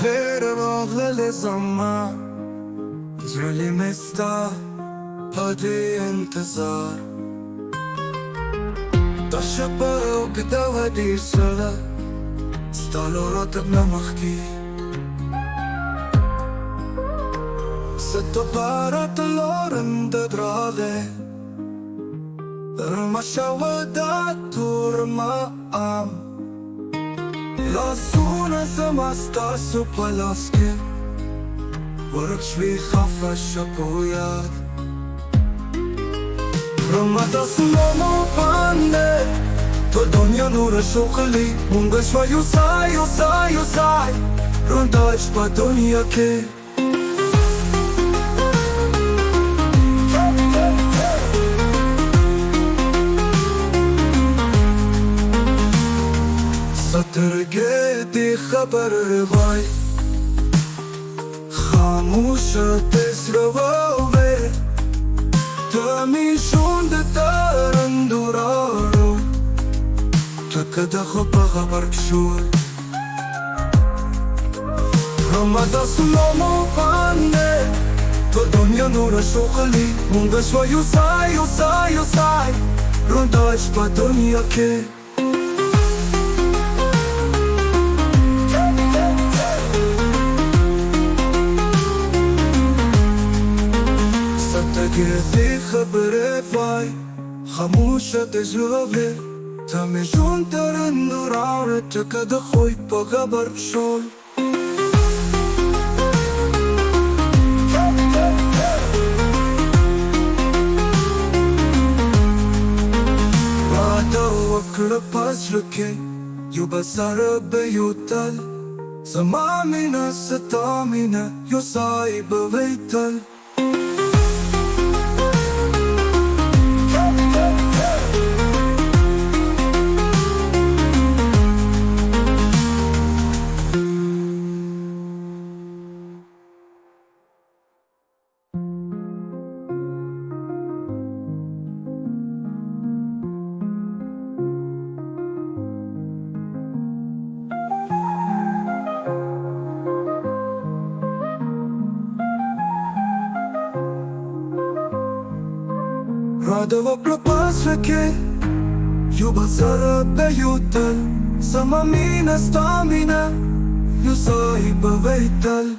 خير أغلى الزمان زولي مستا هدي انتظار تشبه وكدا ودي سلا ستالو راتبنا مخكي ستو بارات اللورن ددراغي رمشا ودات ورما ام لا سونا زماستا سوبالاسكي ورق شوي خافة شابويات رمضة سلومو باني تو دنيا نور شوقلي مونغا شوي يوساي يوساي يوساي رونداش با دنيا كي سترگی خبر روای خاموش تسروه تمیشون دارن دورارو تکده خوب خبر کشور رمضا سلامو بانده تو دنیا نور شوقلی مونگا شوا یوسای یوسای یوسای رونداش با دنیا که ستگی خبره وای خاموش تجربه تمیشون دارن دوراره تکده خوی با خبر شول وكل باشركي يبصر بيوتل زمامنا ستامنا يصايب بيتل Радово пропасваки Юбасара беютел Самамина стамина Юсаиба вейтел